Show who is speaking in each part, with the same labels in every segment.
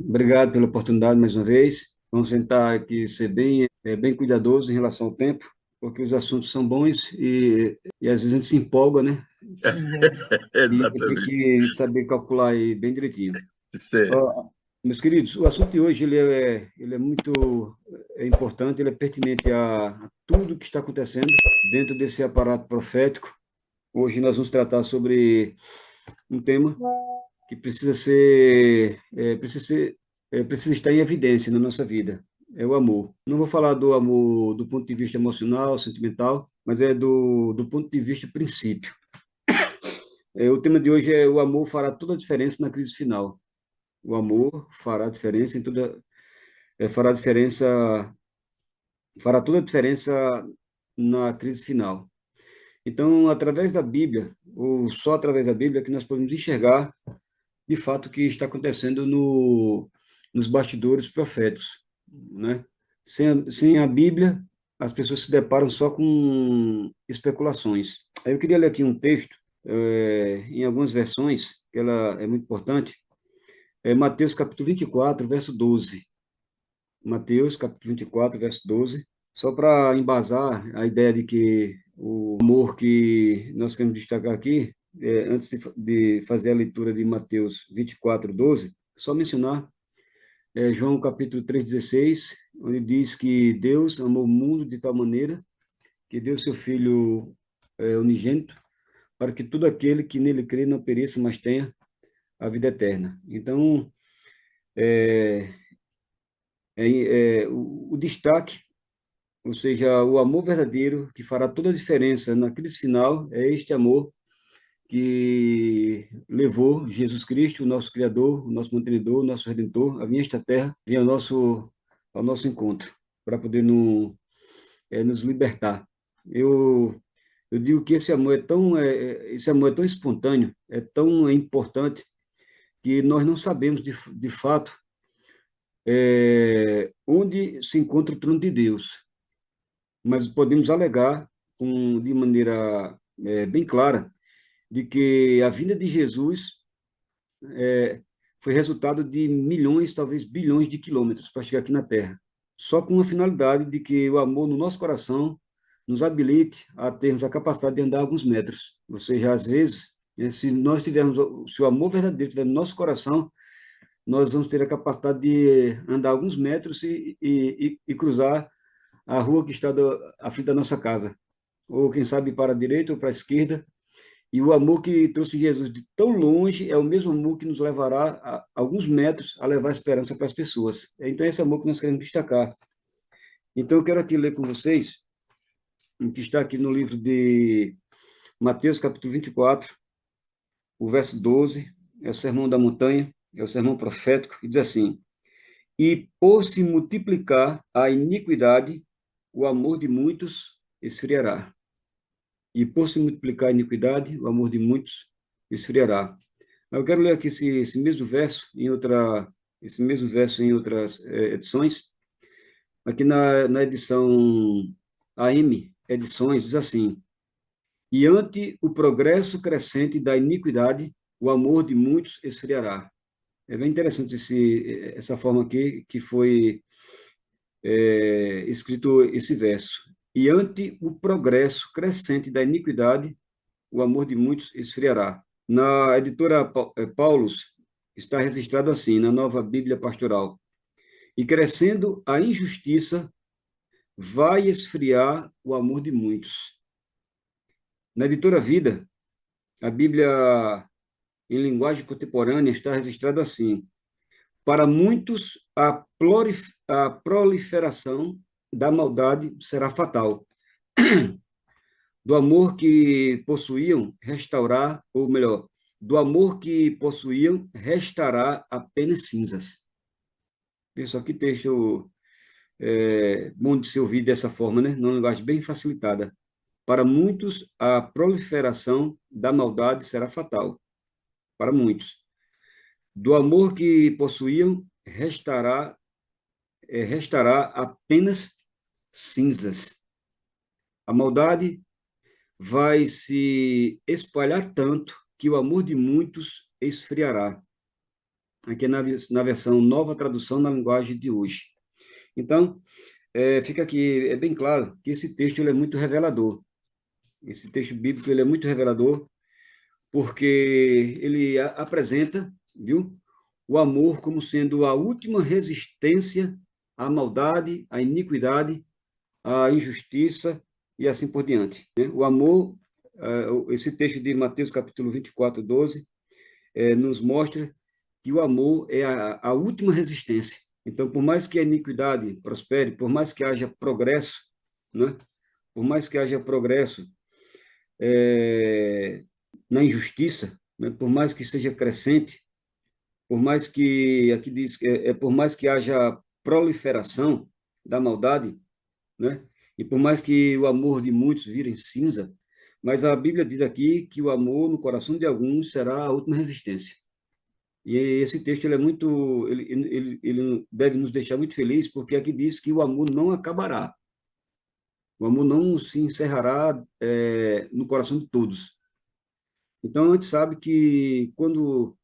Speaker 1: Obrigado pela oportunidade mais uma vez. Vamos tentar aqui ser bem cuidadoso em relação ao tempo, porque os assuntos são bons e às vezes a gente se empolga, né? E tem
Speaker 2: Exatamente.
Speaker 1: que saber calcular aí bem direitinho.
Speaker 2: Certo.
Speaker 1: Ó, meus queridos, o assunto de hoje ele é muito importante, ele é pertinente a tudo que está acontecendo dentro desse aparato profético. Hoje nós vamos tratar sobre um tema que precisa estar em evidência na nossa vida. É o amor. Não vou falar do amor do ponto de vista emocional, sentimental, mas é do ponto de vista princípio. O tema de hoje é o amor fará toda a diferença na crise final. O amor fará diferença em toda, fará toda a diferença na crise final. Então, através da Bíblia, ou só através da Bíblia, que nós podemos enxergar de fato o que está acontecendo nos bastidores proféticos, né? Sem a Bíblia, as pessoas se deparam só com especulações. Aí eu queria ler aqui um texto, em algumas versões, que ela é muito importante, é Mateus capítulo 24, verso 12. Mateus capítulo 24, verso 12, só para embasar a ideia de que o amor que nós queremos destacar aqui, antes de fazer a leitura de Mateus 24, 12, só mencionar João capítulo 3,16, onde diz que Deus amou o mundo de tal maneira que deu seu Filho unigênito, para que todo aquele que nele crê não pereça, mas tenha a vida eterna. Então, o destaque, ou seja, o amor verdadeiro que fará toda a diferença na crise final é este amor que levou Jesus Cristo, o nosso Criador, o nosso mantenedor, o nosso Redentor, a vir a esta terra, vir ao nosso encontro, para poder nos libertar. Eu, eu digo que esse amor é tão espontâneo, é tão importante, que nós não sabemos de fato onde se encontra o trono de Deus, mas podemos alegar de maneira bem clara de que a vinda de Jesus foi resultado de milhões, talvez bilhões de quilômetros para chegar aqui na Terra, só com a finalidade de que o amor no nosso coração nos habilite a termos a capacidade de andar alguns metros. Ou seja, às vezes, se o amor verdadeiro estiver no nosso coração, nós vamos ter a capacidade de andar alguns metros e cruzar a rua que está à frente da nossa casa, ou quem sabe para a direita ou para a esquerda, e o amor que trouxe Jesus de tão longe é o mesmo amor que nos levará a alguns metros a levar esperança para as pessoas. Então, esse amor que nós queremos destacar. Então, eu quero aqui ler com vocês o que está aqui no livro de Mateus, capítulo 24, o verso 12, é o Sermão da Montanha, é o sermão profético, e diz assim: E por se multiplicar a iniquidade, o amor de muitos esfriará. E por se multiplicar a iniquidade, o amor de muitos esfriará. Eu quero ler aqui esse mesmo verso em outras edições. Aqui na edição AM Edições, diz assim: E ante o progresso crescente da iniquidade, o amor de muitos esfriará. É bem interessante essa forma aqui que foi escrito esse verso. E ante o progresso crescente da iniquidade, o amor de muitos esfriará. Na editora Paulus, está registrado assim, na Nova Bíblia Pastoral: E crescendo a injustiça, vai esfriar o amor de muitos. Na editora Vida, a Bíblia em linguagem contemporânea está registrado assim: Para muitos, a proliferação da maldade será fatal. Do amor que possuíam, restaurar, ou melhor, do amor que possuíam, restará apenas cinzas. Isso aqui texto bom de se ouvir dessa forma, né? Numa linguagem bem facilitada. Para muitos, a proliferação da maldade será fatal. Para muitos. Do amor que possuíam, restará apenas cinzas. A maldade vai se espalhar tanto que o amor de muitos esfriará. aqui é na versão Nova Tradução na linguagem de hoje. Então, fica aqui, é bem claro que esse texto ele é muito revelador. Esse texto bíblico ele é muito revelador, porque ele apresenta, viu, o amor como sendo a última resistência à maldade, à iniquidade, à injustiça e assim por diante, né? O amor, esse texto de Mateus capítulo 24, 12, nos mostra que o amor é a última resistência. Então, por mais que a iniquidade prospere, por mais que haja progresso, né? Por mais que haja progresso na injustiça, né? Por mais que seja crescente, por mais que, aqui diz, por mais que haja proliferação da maldade, né? E por mais que o amor de muitos vire cinza, mas a Bíblia diz aqui que o amor no coração de alguns será a última resistência. E esse texto ele é muito, ele deve nos deixar muito felizes, porque aqui diz que o amor não acabará. O amor não se encerrará no coração de todos. Então, a gente sabe que quando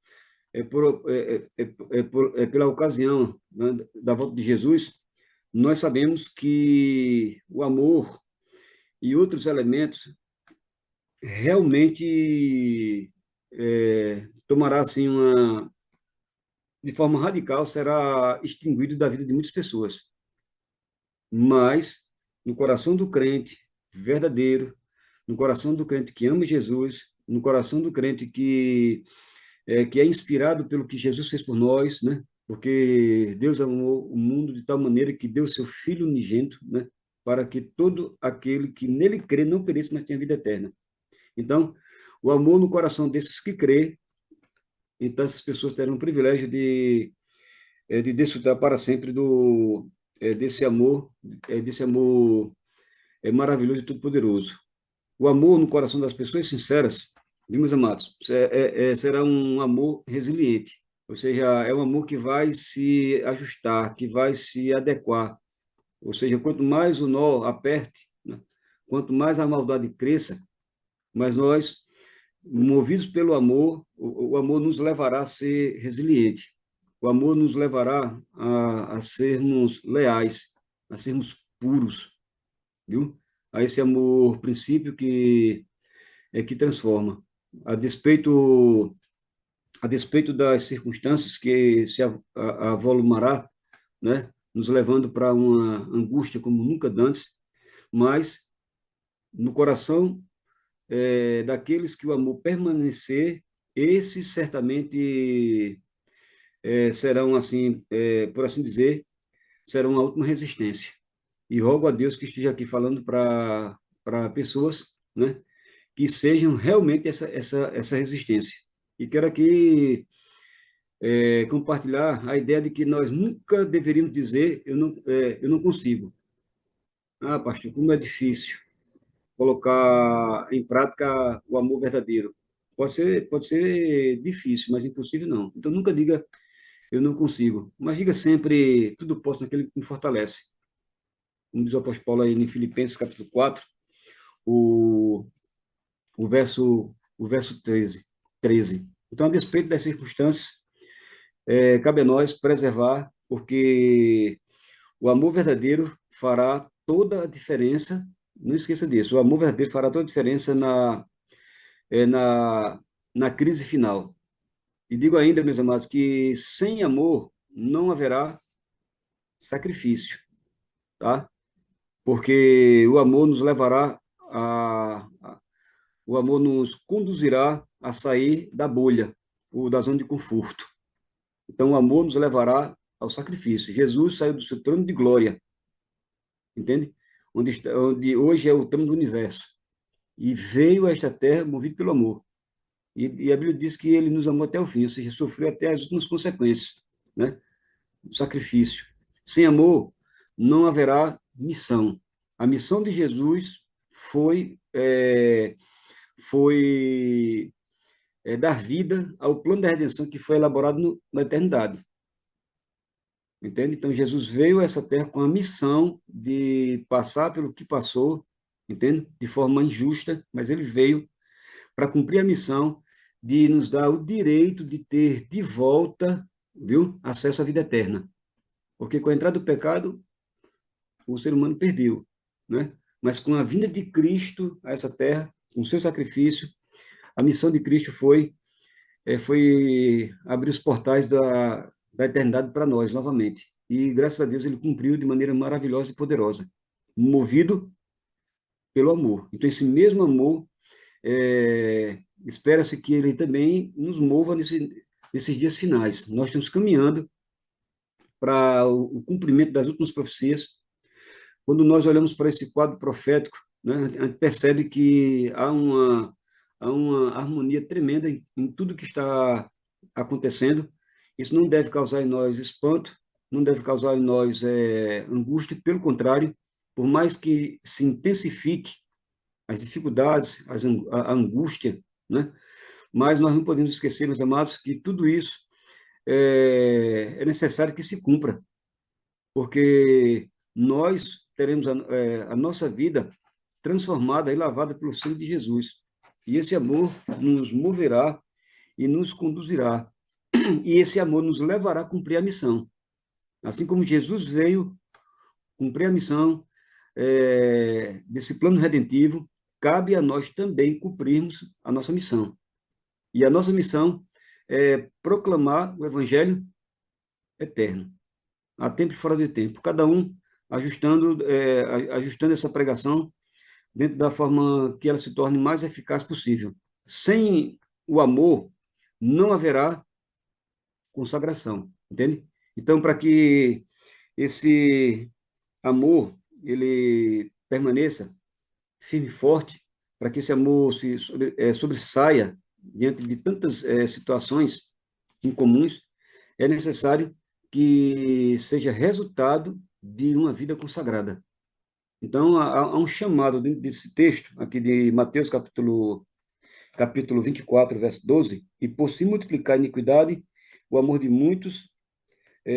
Speaker 1: pela ocasião, né, da volta de Jesus, nós sabemos que o amor e outros elementos realmente tomará assim de forma radical, será extinguido da vida de muitas pessoas. Mas no coração do crente verdadeiro, no coração do crente que ama Jesus, no coração do crente que é inspirado pelo que Jesus fez por nós, né? Porque Deus amou o mundo de tal maneira que deu seu Filho unigênito, né? Para que todo aquele que nele crê não pereça, mas tenha vida eterna. Então, o amor no coração desses que crê, então essas pessoas terão o privilégio de desfrutar para sempre desse amor maravilhoso e todo-poderoso. O amor no coração das pessoas sinceras, meus amados, será um amor resiliente, ou seja, é um amor que vai se ajustar, que vai se adequar, ou seja, quanto mais o nó aperte, né, quanto mais a maldade cresça, mas nós, movidos pelo amor, o amor nos levará a ser resiliente, o amor nos levará a sermos leais, a sermos puros, viu? A esse amor princípio que transforma. A despeito, a despeito das circunstâncias que se avolumará, né, nos levando para uma angústia como nunca antes, mas no coração daqueles que o amor permanecer, esses certamente serão, assim, por assim dizer, serão a última resistência. E rogo a Deus que esteja aqui falando para pessoas, né, que sejam realmente essa resistência. E quero aqui compartilhar a ideia de que nós nunca deveríamos dizer eu não consigo. Ah, pastor, como é difícil colocar em prática o amor verdadeiro. Pode ser difícil, mas impossível não. Então nunca diga eu não consigo, mas diga sempre tudo posso naquele que me fortalece. Como diz o apóstolo Paulo aí em Filipenses capítulo 4, o, o verso 13. Então, a despeito das circunstâncias, cabe a nós preservar, porque o amor verdadeiro fará toda a diferença. Não esqueça disso. O amor verdadeiro fará toda a diferença é, na, na crise final. E digo ainda, meus amados, que sem amor não haverá sacrifício, tá? Porque o amor nos levará o amor nos conduzirá a sair da bolha, ou da zona de conforto. Então, o amor nos levará ao sacrifício. Jesus saiu do seu trono de glória, entende? Onde hoje é o trono do universo. E veio a esta terra movido pelo amor. E a Bíblia diz que ele nos amou até o fim, ou seja, sofreu até as últimas consequências, né? O sacrifício. Sem amor, não haverá missão. A missão de Jesus foi dar vida ao plano da redenção que foi elaborado na eternidade. Entende? Então, Jesus veio a essa terra com a missão de passar pelo que passou, entende? De forma injusta, mas ele veio para cumprir a missão de nos dar o direito de ter de volta viu? Acesso à vida eterna. Porque com a entrada do pecado, o ser humano perdeu, né? Mas com a vinda de Cristo a essa terra, com o seu sacrifício, a missão de Cristo foi abrir os portais da eternidade para nós novamente. E graças a Deus ele cumpriu de maneira maravilhosa e poderosa, movido pelo amor. Então esse mesmo amor, espera-se que ele também nos mova nesses dias finais. Nós estamos caminhando para o cumprimento das últimas profecias. Quando nós olhamos para esse quadro profético, né, a gente percebe que há uma harmonia tremenda em tudo que está acontecendo. Isso não deve causar em nós espanto, não deve causar em nós angústia, pelo contrário, por mais que se intensifique as dificuldades, a angústia, né? Mas nós não podemos esquecer, meus amados, que tudo isso é necessário que se cumpra, porque nós teremos a nossa vida transformada e lavada pelo sangue de Jesus. E esse amor nos moverá e nos conduzirá. E esse amor nos levará a cumprir a missão. Assim como Jesus veio cumprir a missão desse plano redentivo, cabe a nós também cumprirmos a nossa missão. E a nossa missão é proclamar o evangelho eterno, a tempo e fora de tempo. Cada um ajustando essa pregação dentro da forma que ela se torne mais eficaz possível. Sem o amor, não haverá consagração, entende? Então, para que esse amor ele permaneça firme e forte, para que esse amor sobressaia diante de tantas situações incomuns, é necessário que seja resultado de uma vida consagrada. Então, há um chamado dentro desse texto, aqui de Mateus, capítulo 24, verso 12, e por se multiplicar a iniquidade, o amor de muitos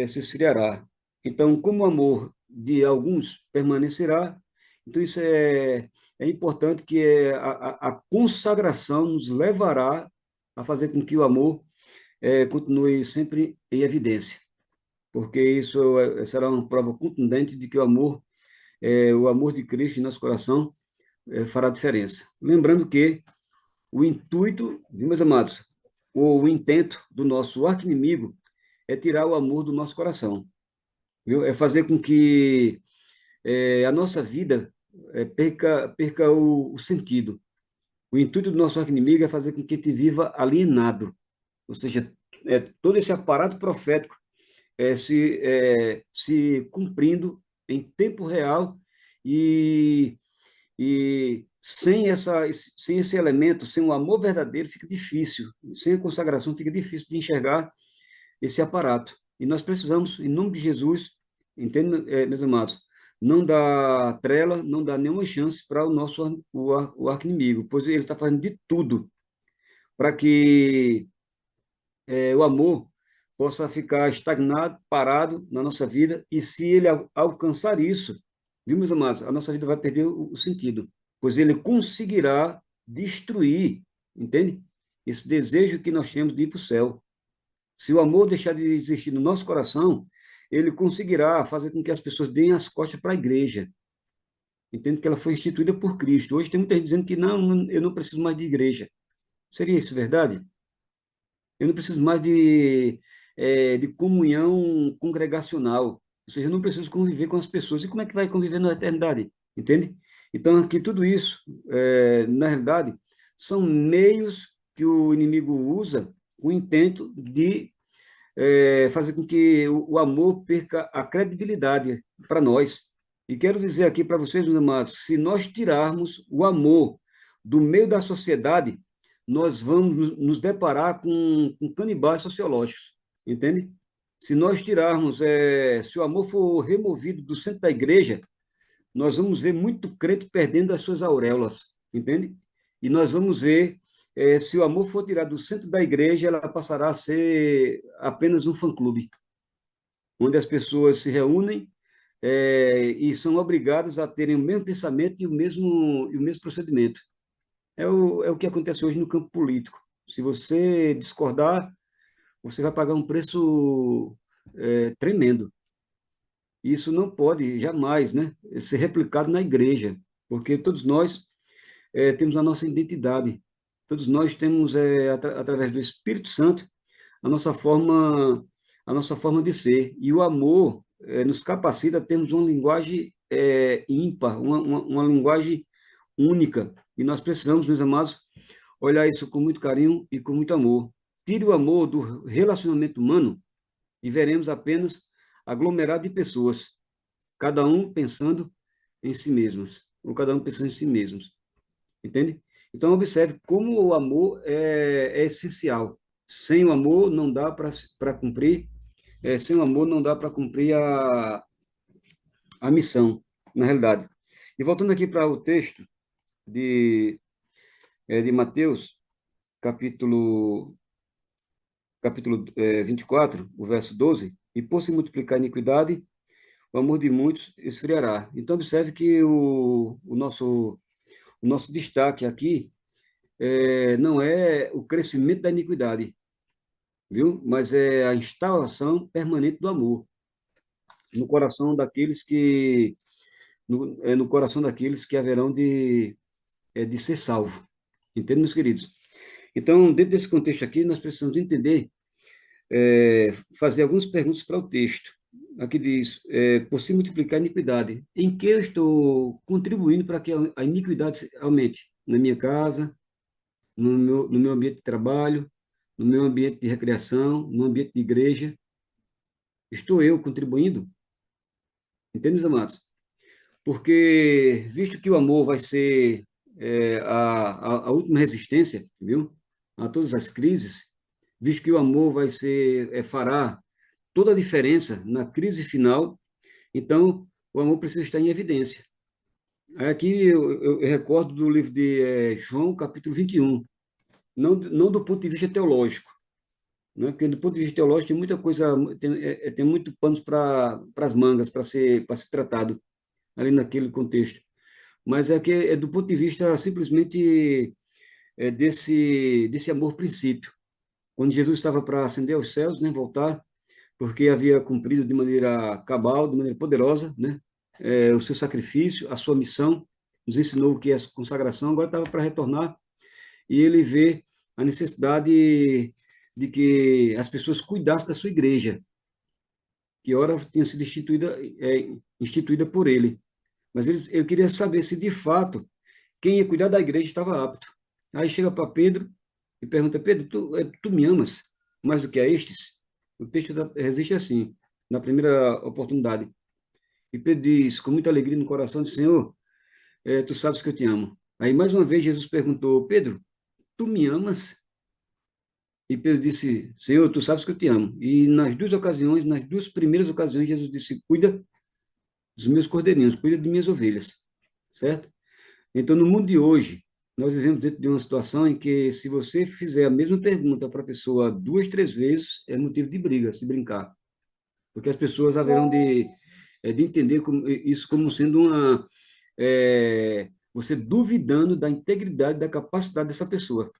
Speaker 1: se esfriará. Então, como o amor de alguns permanecerá, então isso é importante que a consagração nos levará a fazer com que o amor continue sempre em evidência, porque isso será uma prova contundente de que o amor de Cristo em nosso coração fará diferença. Lembrando que o intuito, meus amados, ou o intento do nosso arqui-inimigo é tirar o amor do nosso coração, viu? É fazer com que a nossa vida perca o sentido. O intuito do nosso arqui-inimigo é fazer com que te viva alienado, ou seja, todo esse aparato profético se cumprindo em tempo real e, sem esse elemento, sem o amor verdadeiro, fica difícil. Sem a consagração, fica difícil de enxergar esse aparato. E nós precisamos, em nome de Jesus, entende, meus amados, não dá trela, não dá nenhuma chance para o arqui-inimigo, pois ele está fazendo de tudo para que o amor possa ficar estagnado, parado na nossa vida, e se ele alcançar isso, viu, meus amados, a nossa vida vai perder o sentido, pois ele conseguirá destruir, entende? Esse desejo que nós temos de ir para o céu. Se o amor deixar de existir no nosso coração, ele conseguirá fazer com que as pessoas deem as costas para a igreja. Entende que ela foi instituída por Cristo. Hoje tem muita gente dizendo que não, eu não preciso mais de igreja. Seria isso verdade? Eu não preciso mais de comunhão congregacional. Ou seja, eu não preciso conviver com as pessoas. E como é que vai conviver na eternidade? Entende? Então, aqui tudo isso, na realidade, são meios que o inimigo usa com o intento de fazer com que o amor perca a credibilidade para nós. E quero dizer aqui para vocês, meus amados, se nós tirarmos o amor do meio da sociedade, nós vamos nos deparar com canibais sociológicos, entende? Se nós tirarmos, se o amor for removido do centro da igreja, nós vamos ver muito crente perdendo as suas auréolas, entende? E nós vamos ver, se o amor for tirado do centro da igreja, ela passará a ser apenas um fã-clube, onde as pessoas se reúnem e são obrigadas a terem o mesmo pensamento e o mesmo procedimento. É o que acontece hoje no campo político. Se você discordar, você vai pagar um preço tremendo. Isso não pode jamais, né, ser replicado na igreja, porque todos nós temos a nossa identidade. Todos nós temos, através do Espírito Santo, a nossa forma, a nossa forma de ser. E o amor nos capacita a termos uma linguagem ímpar, uma linguagem única. E nós precisamos, meus amados, olhar isso com muito carinho e com muito amor. Tire o amor do relacionamento humano e veremos apenas aglomerado de pessoas, cada um pensando em si mesmas, ou cada um pensando em si mesmos. Entende? Então, observe como o amor é essencial. Sem o amor, não dá para cumprir, sem o amor, não dá para cumprir a missão, na realidade. E voltando aqui para o texto de Mateus, capítulo, capítulo 24, o verso 12: e por se multiplicar a iniquidade, o amor de muitos esfriará. Então, observe que o nosso destaque aqui não é o crescimento da iniquidade, viu? Mas é a instauração permanente do amor no coração daqueles que no coração daqueles que haverão de ser salvo. Entende, meus queridos? Então, dentro desse contexto aqui, nós precisamos entender, fazer algumas perguntas para o texto. Aqui diz, por se multiplicar a iniquidade, em que eu estou contribuindo para que a iniquidade aumente? Na minha casa, no meu ambiente de trabalho, no meu ambiente de recreação, no ambiente de igreja. Estou eu contribuindo? Entende, meus amados? Porque, visto que o amor vai ser a última resistência, viu? A todas as crises, visto que o amor vai ser, fará toda a diferença na crise final, então o amor precisa estar em evidência. Aqui eu recordo do livro de João, capítulo 21, não do ponto de vista teológico, né? Porque do ponto de vista teológico tem muita coisa, tem muito panos para as mangas, para ser tratado ali naquele contexto. Mas é que é do ponto de vista simplesmente desse amor-princípio. Quando Jesus estava para ascender aos céus, né, voltar, porque havia cumprido de maneira cabal, de maneira poderosa, né, o seu sacrifício, a sua missão, nos ensinou o que é consagração, agora estava para retornar, e ele vê a necessidade de que as pessoas cuidassem da sua igreja, que ora tinha sido instituída por ele. Mas ele queria saber se, de fato, quem ia cuidar da igreja estava apto. Aí chega para Pedro e pergunta: Pedro, tu me amas mais do que a estes? O texto resiste assim, na primeira oportunidade. E Pedro diz, com muita alegria no coração, diz: Senhor, tu sabes que eu te amo. Aí, mais uma vez, Jesus perguntou: Pedro, tu me amas? E Pedro disse: Senhor, tu sabes que eu te amo. E nas duas ocasiões, nas duas primeiras ocasiões, Jesus disse: Cuida dos meus cordeirinhos, cuida de minhas ovelhas. Certo? Então, no mundo de hoje, nós vivemos dentro de uma situação em que, se você fizer a mesma pergunta para a pessoa duas, três vezes, é motivo de briga, se brincar. Porque as pessoas haverão de entender isso como sendo você duvidando da integridade, da capacidade dessa pessoa.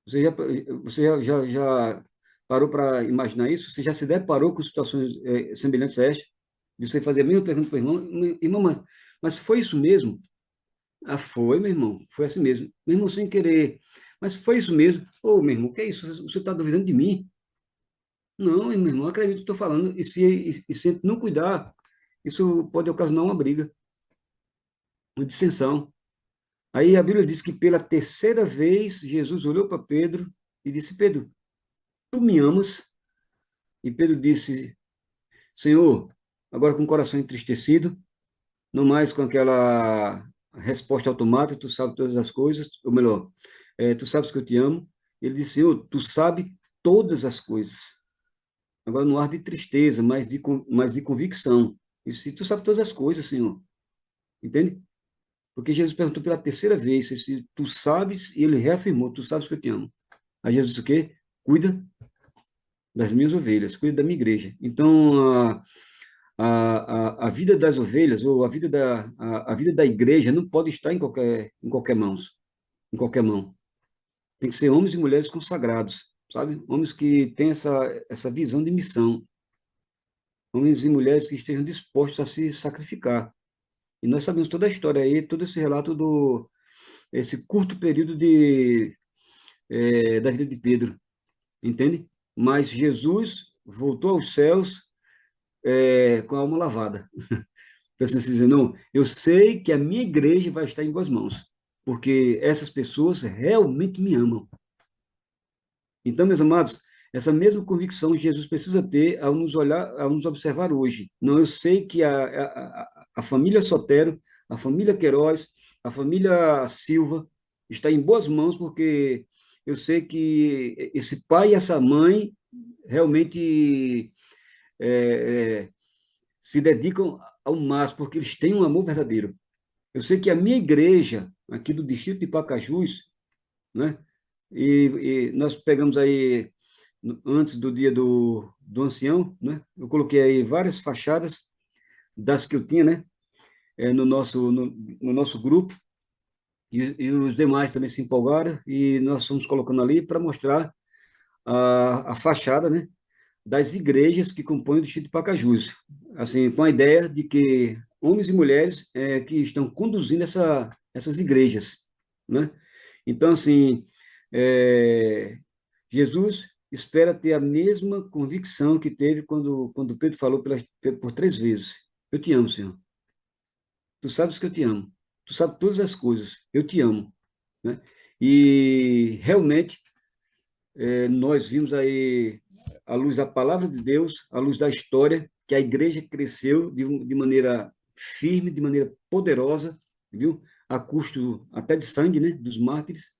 Speaker 1: Você já parou para imaginar isso? Você já se deparou com situações semelhantes a esta? De você fazer a mesma pergunta para o irmão, irmão, mas foi isso mesmo? Ah, foi, meu irmão, foi assim mesmo. Meu irmão, sem querer. Mas foi isso mesmo. Ô, meu irmão, o que é isso? Você está duvidando de mim? Não, meu irmão, acredito que estou falando. E se não cuidar, isso pode ocasionar uma briga, uma dissensão. Aí a Bíblia diz que pela terceira vez Jesus olhou para Pedro e disse: Pedro, tu me amas? E Pedro disse: Senhor, agora com o coração entristecido, não mais com aquela resposta automática, tu sabe todas as coisas, ou melhor, tu sabes que eu te amo. Ele disse: Senhor, tu sabe todas as coisas. Agora, no ar de tristeza, mas de convicção. E se tu sabe todas as coisas, Senhor, entende? Porque Jesus perguntou pela terceira vez se tu sabes, e ele reafirmou: tu sabes que eu te amo. Aí Jesus disse o quê? Cuida das minhas ovelhas, cuida da minha igreja. Então, a vida das ovelhas, ou a vida da igreja, não pode estar em qualquer mão. Tem que ser homens e mulheres consagrados. sabe? Homens que têm essa visão de missão, homens e mulheres que estejam dispostos a se sacrificar. E nós sabemos toda a história aí, todo esse relato esse curto período da vida de Pedro, entende? Mas Jesus voltou aos céus com a alma lavada. Pensando assim, não, eu sei que a minha igreja vai estar em boas mãos, porque essas pessoas realmente me amam. Então, meus amados, essa mesma convicção Jesus precisa ter ao nos olhar, ao nos observar hoje. Não, eu sei que a família Sotero, a família Queiroz, a família Silva está em boas mãos, porque eu sei que esse pai e essa mãe realmente é, se dedicam ao máximo, porque eles têm um amor verdadeiro. Eu sei que a minha igreja, aqui do distrito de Pacajus, né? E nós pegamos aí, antes do dia do ancião, né? Eu coloquei aí várias fachadas das que eu tinha, né? No nosso grupo, e os demais também se empolgaram, e nós fomos colocando ali para mostrar a fachada, né? Das igrejas que compõem o distrito de Pacajus, assim, com a ideia de que homens e mulheres que estão conduzindo essas igrejas, né? Então, assim, é, Jesus espera ter a mesma convicção que teve quando Pedro falou por 3 vezes: Eu te amo, Senhor. Tu sabes que eu te amo. Tu sabes todas as coisas. Eu te amo, né? E realmente nós vimos aí, à luz da palavra de Deus, à luz da história, que a igreja cresceu de maneira firme, de maneira poderosa, viu? A custo até de sangue, né? Dos mártires.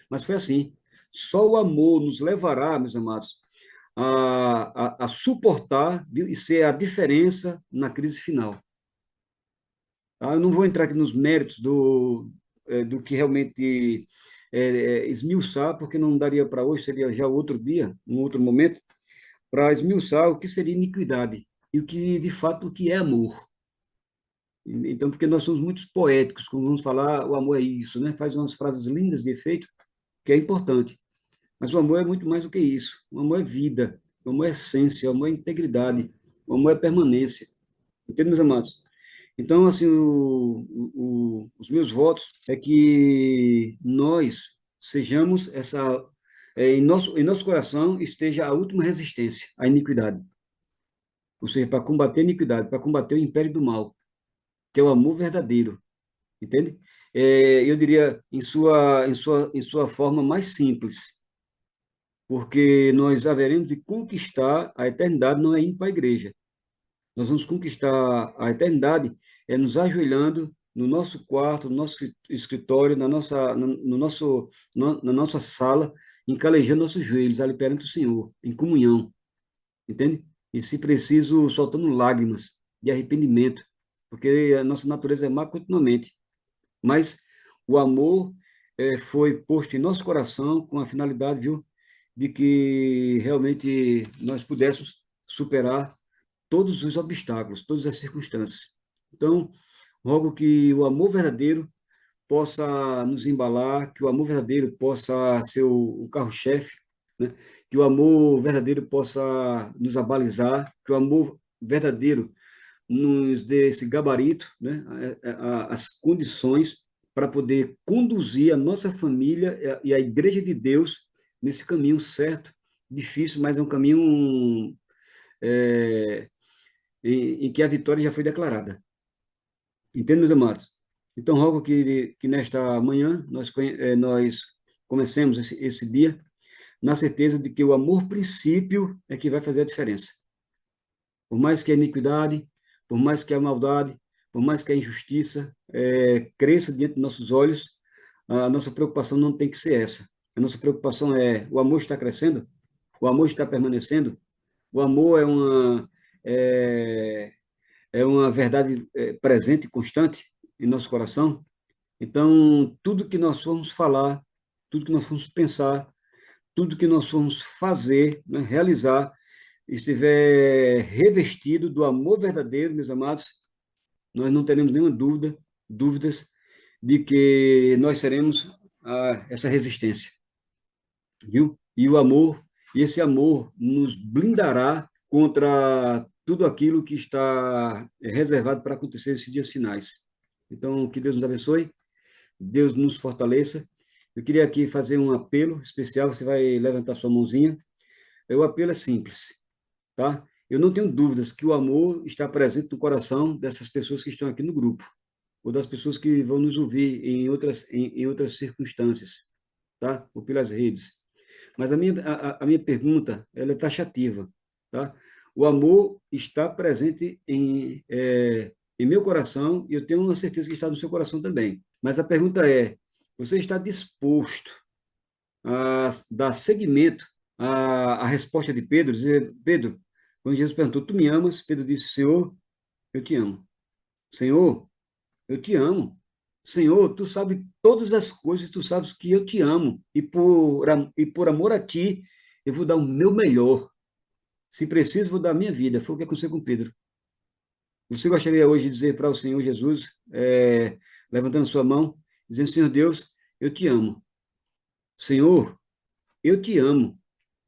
Speaker 1: Mas foi assim. Só o amor nos levará, meus amados, a suportar, viu? E ser a diferença na crise final. Tá? Eu não vou entrar aqui nos méritos do que realmente esmiuçar, porque não daria para hoje, seria já outro dia, um outro momento, para esmiuçar o que seria iniquidade e o que, de fato, o que é amor. Então, porque nós somos muito poéticos, quando vamos falar, o amor é isso, né? Faz umas frases lindas de efeito, que é importante. Mas o amor é muito mais do que isso. O amor é vida, o amor é essência, o amor é integridade, o amor é permanência. Entende, meus amados? Então, assim, os meus votos é que nós sejamos em nosso coração esteja a última resistência à iniquidade. Ou seja, para combater a iniquidade, para combater o império do mal, que é o amor verdadeiro, entende? Eu diria em sua forma mais simples, porque nós haveremos de conquistar a eternidade não é indo para a igreja. Nós vamos conquistar a eternidade nos ajoelhando no nosso quarto, no nosso escritório, na nossa sala, encalejando nossos joelhos ali perante o Senhor, em comunhão, entende? E, se preciso, soltando lágrimas de arrependimento, porque a nossa natureza é má continuamente. Mas o amor foi posto em nosso coração com a finalidade, viu, de que realmente nós pudéssemos superar todos os obstáculos, todas as circunstâncias. Então, rogo que o amor verdadeiro possa nos embalar, que o amor verdadeiro possa ser o carro-chefe, né? Que o amor verdadeiro possa nos abalizar, que o amor verdadeiro nos dê esse gabarito, né? As condições para poder conduzir a nossa família e a igreja de Deus nesse caminho certo, difícil, mas é um caminho é, em que a vitória já foi declarada. Entende, meus amados? Então, rogo que nesta manhã nós comecemos esse dia na certeza de que o amor princípio é que vai fazer a diferença. Por mais que a iniquidade, por mais que a maldade, por mais que a injustiça cresça diante de nossos olhos, a nossa preocupação não tem que ser essa. A nossa preocupação é o amor está crescendo, o amor está permanecendo, o amor é, é uma verdade presente e constante em nosso coração. Então, tudo que nós formos falar, tudo que nós formos pensar, tudo que nós formos fazer, né, realizar, estiver revestido do amor verdadeiro, meus amados, nós não teremos nenhuma dúvidas de que nós seremos essa resistência, viu? E o amor, e esse amor nos blindará contra tudo aquilo que está reservado para acontecer nesses dias finais. Então, que Deus nos abençoe, Deus nos fortaleça. Eu queria aqui fazer um apelo especial, você vai levantar sua mãozinha. O apelo é simples, tá? Eu não tenho dúvidas que o amor está presente no coração dessas pessoas que estão aqui no grupo, ou das pessoas que vão nos ouvir em outras circunstâncias, tá? Ou pelas redes. Mas a minha pergunta, ela é taxativa, tá? O amor está presente em meu coração e eu tenho uma certeza que está no seu coração também. Mas a pergunta é, você está disposto a dar seguimento à resposta de Pedro? Dizer, Pedro, quando Jesus perguntou, tu me amas? Pedro disse, Senhor, eu te amo. Senhor, eu te amo. Senhor, tu sabes todas as coisas, tu sabes que eu te amo. E por amor a ti, eu vou dar o meu melhor. Se preciso, vou dar a minha vida. Foi o que aconteceu com Pedro. Você gostaria hoje de dizer para o Senhor Jesus, levantando sua mão, dizendo, Senhor Deus, eu te amo. Senhor, eu te amo.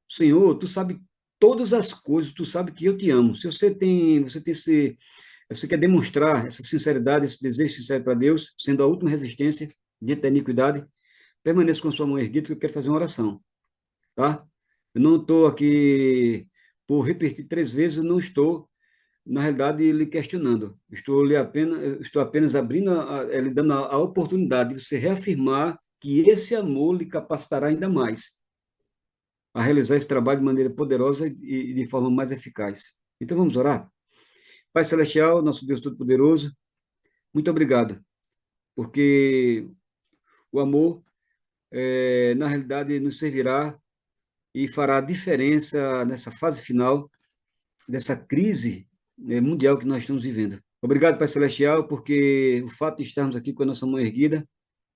Speaker 1: Senhor, tu sabe todas as coisas, tu sabe que eu te amo. Se você quer demonstrar essa sinceridade, esse desejo sincero para Deus, sendo a última resistência diante da iniquidade, permaneça com a sua mão erguida, que eu quero fazer uma oração, tá? Eu não estou aqui por repetir 3 vezes, eu não estou, na realidade, lhe questionando. Estou apenas abrindo, lhe dando a oportunidade de você reafirmar que esse amor lhe capacitará ainda mais a realizar esse trabalho de maneira poderosa e de forma mais eficaz. Então vamos orar? Pai Celestial, nosso Deus Todo-Poderoso, muito obrigado, porque o amor, na realidade, nos servirá e fará diferença nessa fase final dessa crise, mundial que nós estamos vivendo. Obrigado, Pai Celestial, porque o fato de estarmos aqui com a nossa mão erguida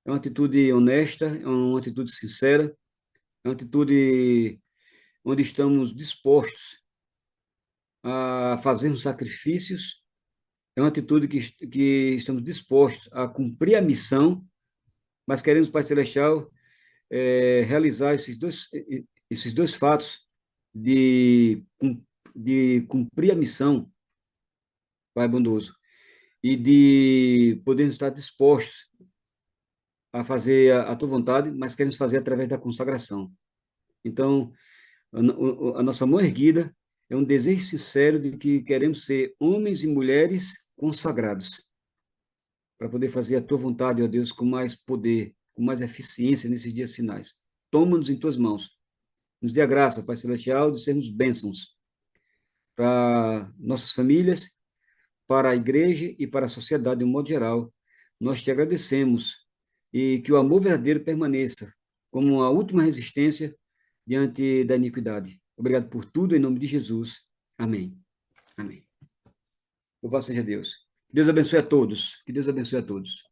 Speaker 1: é uma atitude honesta, é uma atitude sincera, é uma atitude onde estamos dispostos a fazermos sacrifícios, é uma atitude que estamos dispostos a cumprir a missão, mas queremos, Pai Celestial, realizar esses dois fatos de, de cumprir a missão, Pai bondoso, e de podermos estar dispostos a fazer a tua vontade, mas queremos fazer através da consagração. Então, a nossa mão erguida é um desejo sincero de que queremos ser homens e mulheres consagrados, para poder fazer a tua vontade, ó Deus, com mais poder, com mais eficiência nesses dias finais. Toma-nos em tuas mãos. Nos dê a graça, Pai Celestial, de sermos bênçãos para nossas famílias, para a igreja e para a sociedade de um modo geral. Nós te agradecemos e que o amor verdadeiro permaneça como a última resistência diante da iniquidade. Obrigado por tudo, em nome de Jesus. Amém. Amém. Louvado seja Deus. Deus abençoe a todos. Que Deus abençoe a todos.